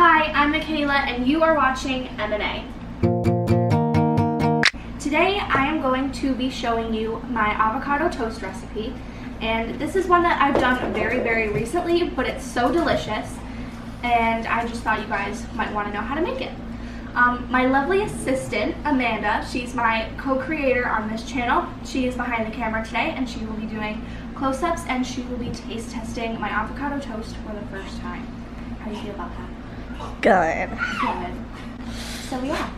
Hi, I'm Michaela and you are watching M&A. Today I am going to be showing you my avocado toast recipe, and this is one that I've done very recently, but it's so delicious and I just thought you guys might want to know how to make it. My lovely assistant, Amanda, she's my co-creator on this channel. She is behind the camera today and she will be doing close-ups and she will be taste testing my avocado toast for the first time. How do you feel about that? Good. So yeah.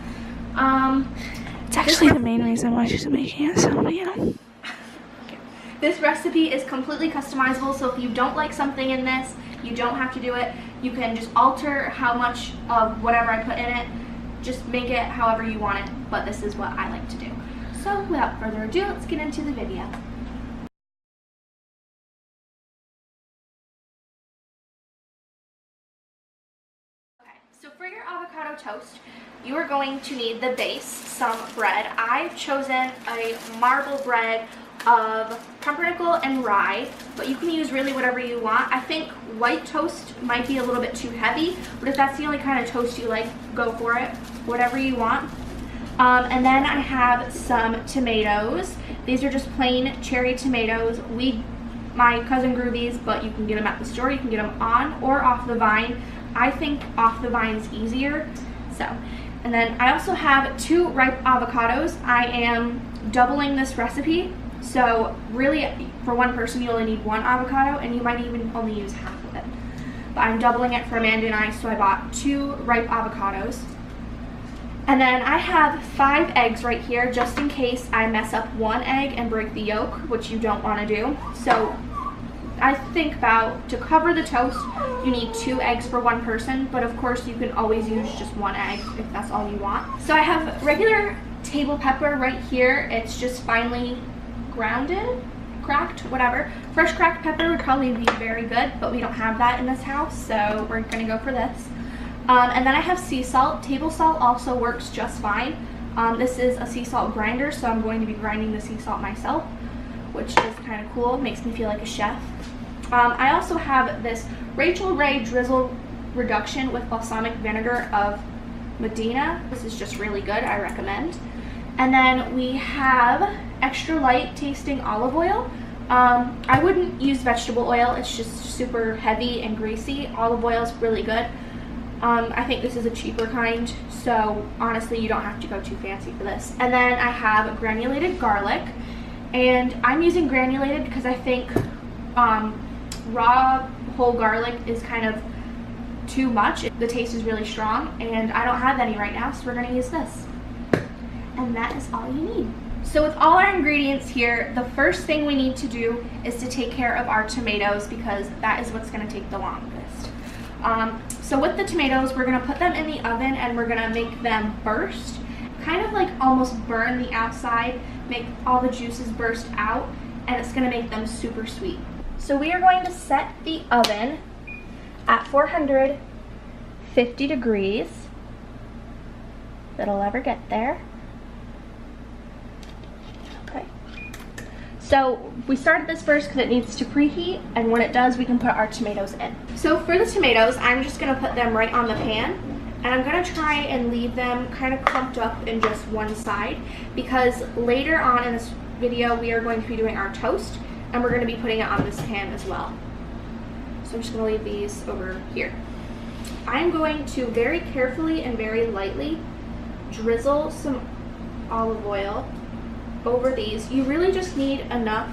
It's actually the main reason why she's making it, so you know. This recipe is completely customizable, so if you don't like something in this, you don't have to do it. You can just alter how much of whatever I put in it. Just make it however you want it, but this is what I like to do. So without further ado, let's get into the video. So for your avocado toast, you are going to need the base, some bread. I've chosen a marble bread of pumpernickel and rye, but you can use really whatever you want. I think white toast might be a little bit too heavy, but if that's the only kind of toast you like, go for it, whatever you want. And then I have some tomatoes. These are just plain cherry tomatoes. My cousin grew these, but you can get them at the store. You can get them on or off the vine. I think off the vine is easier. And then I also have 2 ripe avocados. I am doubling this recipe, so really for one person you only need 1 avocado and you might even only use half of it. But I'm doubling it for Amanda and I, so I bought 2 ripe avocados. And then I have 5 eggs right here just in case I mess up 1 egg and break the yolk, which you don't want to do. So I think to cover the toast, you need 2 eggs for 1 person, but of course you can always use just 1 egg if that's all you want. So I have regular table pepper right here. It's just finely grounded, cracked, whatever. Fresh cracked pepper would probably be very good, but we don't have that in this house, so we're gonna go for this. And then I have sea salt. Table salt also works just fine. This is a sea salt grinder, so I'm going to be grinding the sea salt myself, which is kind of cool. Makes me feel like a chef. I also have this Rachel Ray Drizzle Reduction with balsamic vinegar of Medina. This is just really good, I recommend. And then we have extra light tasting olive oil. I wouldn't use vegetable oil, it's just super heavy and greasy. Olive oil is really good. I think this is a cheaper kind, so honestly you don't have to go too fancy for this. And then I have granulated garlic. And I'm using granulated because I think raw whole garlic is kind of too much. The taste is really strong and I don't have any right now, so we're going to use this. And that is all you need. So with all our ingredients here, the first thing we need to do is to take care of our tomatoes because that is what's going to take the longest. So with the tomatoes, we're going to put them in the oven and we're going to make them burst. Kind of like almost burn the outside, make all the juices burst out, and it's going to make them super sweet. So we are going to set the oven at 450 degrees. If it'll ever get there. Okay. So we started this first because it needs to preheat, and when it does, we can put our tomatoes in. So for the tomatoes, I'm just going to put them right on the pan. And I'm going to try and leave them kind of clumped up in just one side because later on in this video we are going to be doing our toast and we're going to be putting it on this pan as well. So I'm just going to leave these over here. I'm going to very carefully and very lightly drizzle some olive oil over these. You really just need enough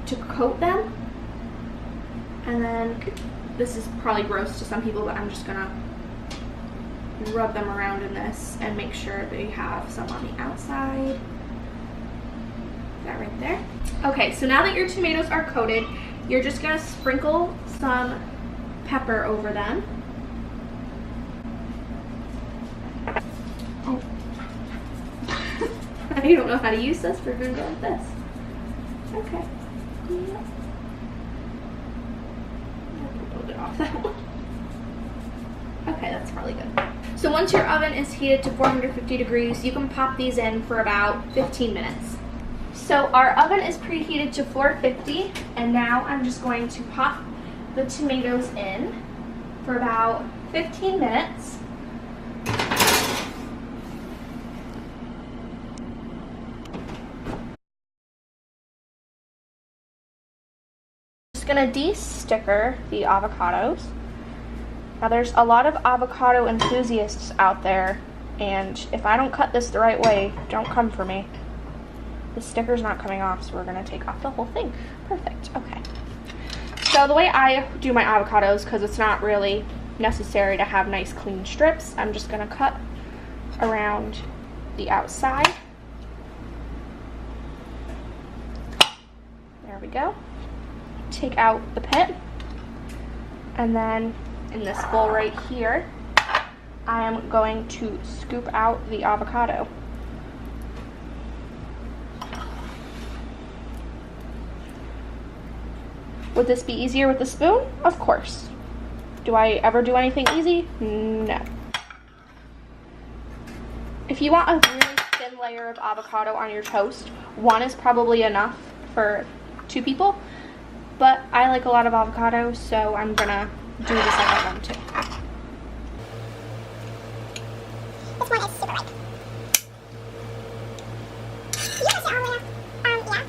to coat them. And then this is probably gross to some people, but I'm just going to rub them around in this and make sure they have some on the outside. That right there. Okay, so now that your tomatoes are coated, you're just gonna sprinkle some pepper over them. Oh. I don't know how to use this. We're gonna go like this. Okay. Yeah. A little bit off that one. Okay, that's probably good. So once your oven is heated to 450 degrees, you can pop these in for about 15 minutes. So our oven is preheated to 450, and now I'm just going to pop the tomatoes in. for about 15 minutes. Just gonna de-sticker the avocados. Now there's a lot of avocado enthusiasts out there, and if I don't cut this the right way, don't come for me. The sticker's not coming off, so we're gonna take off the whole thing. Perfect, okay. So the way I do my avocados, because it's not really necessary to have nice clean strips, I'm just gonna cut around the outside. There we go. Take out the pit, and then in this bowl right here, I am going to scoop out the avocado. Would this be easier with the spoon? Of course. Do I ever do anything easy? No. If you want a really thin layer of avocado on your toast, one is probably enough for 2 people, but I like a lot of avocado, so I'm gonna do the second one too. This one is super ripe. You have your own layer. Yeah. Okay.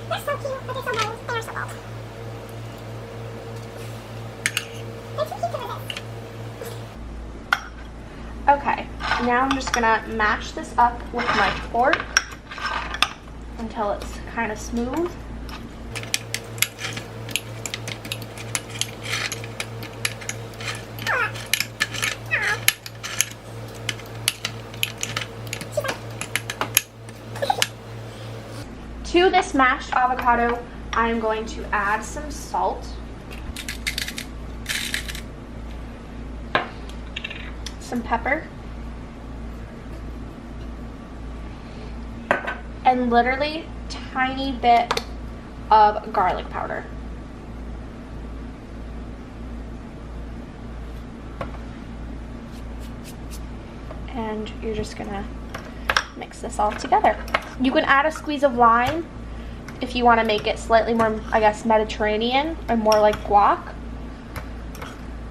They're so cute, but they're so bold. They are so bold. They're too cute to resist. Okay, now I'm just gonna mash this up with my fork until it's kind of smooth. To this mashed avocado, I'm going to add some salt, some pepper, and literally tiny bit of garlic powder. And you're just gonna mix this all together. You can add a squeeze of lime if you want to make it slightly more, I guess, Mediterranean or more like guac.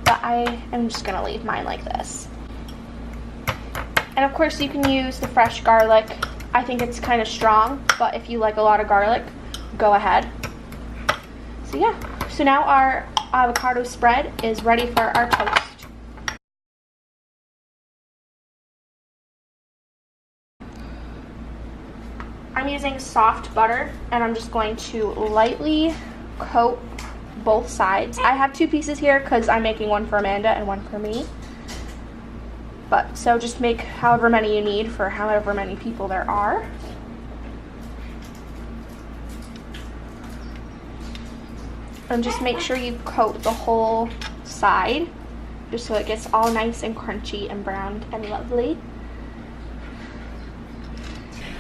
But I am just gonna leave mine like this. And of course you can use the fresh garlic. I think it's kind of strong, but if you like a lot of garlic, go ahead. So yeah, so now our avocado spread is ready for our toast. I'm using soft butter, and I'm just going to lightly coat both sides. I have 2 pieces here because I'm making one for Amanda and one for me. But so just make however many you need for however many people there are. And just make sure you coat the whole side, just so it gets all nice and crunchy and browned and lovely.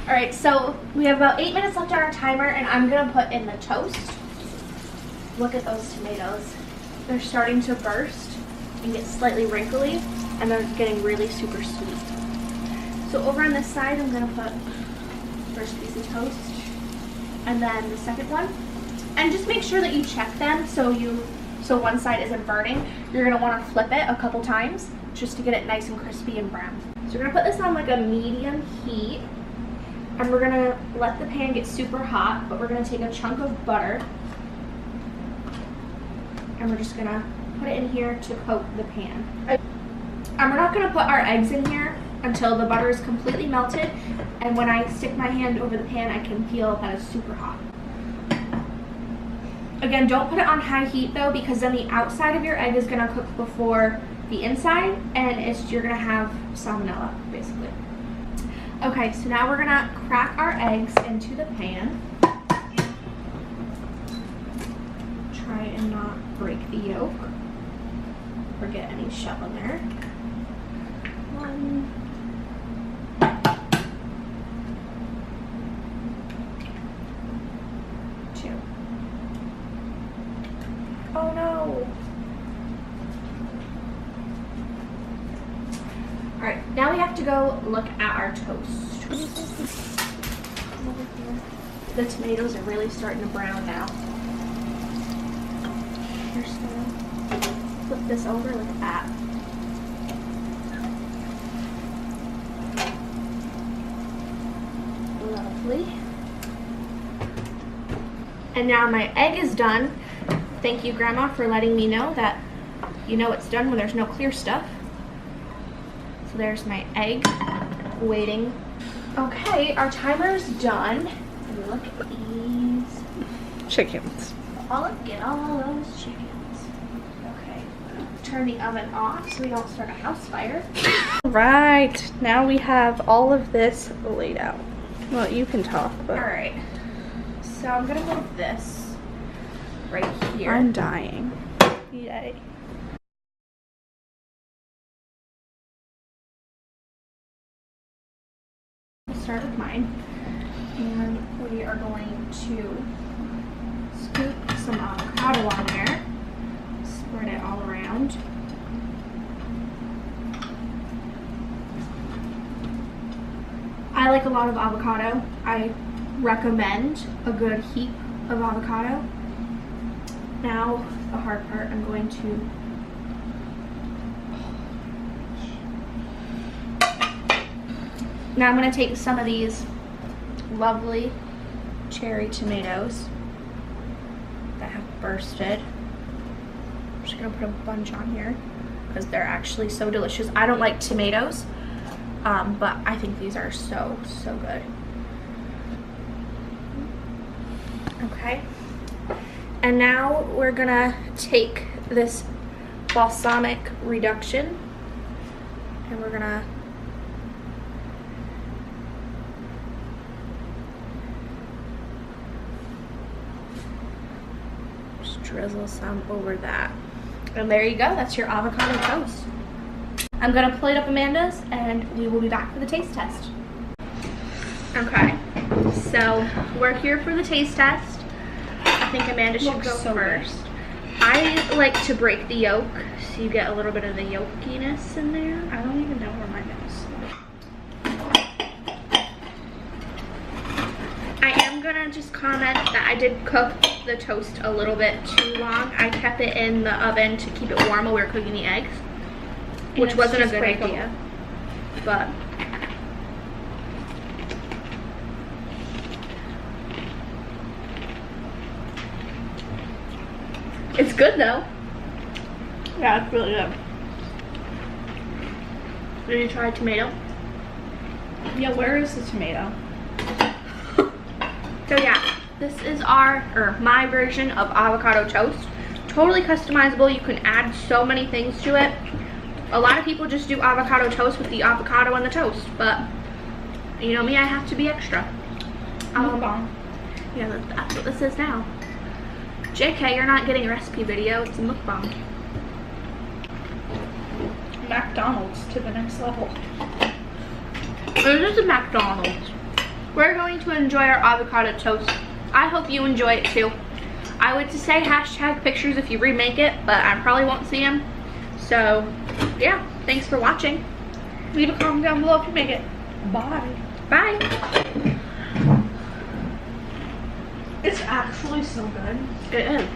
Alright, so we have about 8 minutes left on our timer, and I'm going to put in the toast. Look at those tomatoes. They're starting to burst and get slightly wrinkly, and they're getting really super sweet. So over on this side, I'm going to put first piece of toast, and then the second one. And just make sure that you check them so one side isn't burning. You're going to want to flip it a couple times just to get it nice and crispy and brown. So we're going to put this on like a medium heat. And we're gonna let the pan get super hot, but we're gonna take a chunk of butter and we're just gonna put it in here to coat the pan. And we're not gonna put our eggs in here until the butter is completely melted, and when I stick my hand over the pan, I can feel that it's super hot. Again, don't put it on high heat though, because then the outside of your egg is gonna cook before the inside, and you're gonna have salmonella, basically. Okay, so now we're gonna crack our eggs into the pan. Try and not break the yolk or get any shell in there. 1, 2. Oh no! Alright, now we have to go look at our toast. The tomatoes are really starting to brown now. So flip this over, look at that. Lovely. And now my egg is done. Thank you, Grandma, for letting me know that you know it's done when there's no clear stuff. So there's my egg waiting. Okay, our timer's done. And look at these Chickens. look at all those chickens. Okay, turn the oven off so we don't start a house fire. Right, now we have all of this laid out. Well, you can talk, but Alright, so I'm gonna move this right here. I'm dying. Yay. I'll start with mine. And we are going to scoop some avocado on there. Spread it all around. I like a lot of avocado. I recommend a good heap of avocado. Now, the hard part, I'm going to now I'm going to take some of these lovely cherry tomatoes that have bursted. I'm just going to put a bunch on here because they're actually so delicious. I don't like tomatoes, but I think these are so good. Okay. And now we're going to take this balsamic reduction and we're going to drizzle some over that. And there you go, that's your avocado toast. I'm gonna plate up Amanda's and we will be back for the taste test. Okay, so we're here for the taste test. I think Amanda should go first. I like to break the yolk so you get a little bit of the yolkiness in there. I don't even know where mine is. I am gonna just comment that I did cook the toast a little bit too long. I kept it in the oven to keep it warm while we were cooking the eggs, which wasn't a good idea, but it's good though. Yeah, it's really good. Did you try tomato? Yeah, where is the tomato? So yeah, this is my version of avocado toast. Totally customizable. You can add so many things to it. A lot of people just do avocado toast with the avocado and the toast, but you know me, I have to be extra. Yeah, that's what this is now. JK, you're not getting a recipe video, it's a mukbang. McDonald's to the next level. This is a McDonald's. We're going to enjoy our avocado toast. I hope you enjoy it too. I would say hashtag pictures if you remake it, but I probably won't see them. So, yeah, thanks for watching. Leave a comment down below if you make it. Bye. Bye. It's actually so good. It is.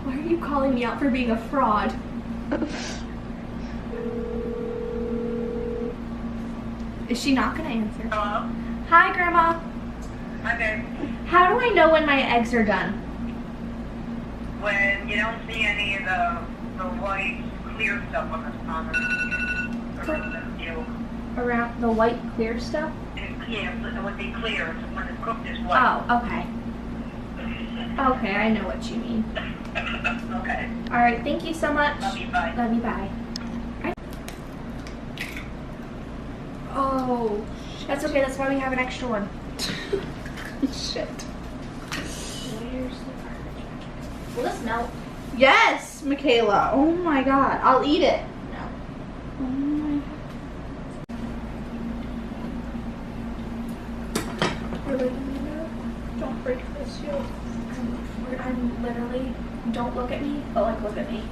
Why are you calling me out for being a fraud? Is she not gonna answer? Hello? Hi, Grandma. Hi there. How do I know when my eggs are done? When you don't see any of the white clear stuff on the yolk, Around the white clear stuff? it would be clear when it's cooked as white. Oh, okay. Okay, I know what you mean. Okay. Alright, thank you so much. Love you, bye. Love you, bye. Oh, that's okay, that's why we have an extra one. Shit. Where's the garbage bag? Will this melt? Yes, Michaela. Oh my god. I'll eat it. No. Oh my god. Really? Don't break this, you. I'm literally, don't look at me, but like look at me.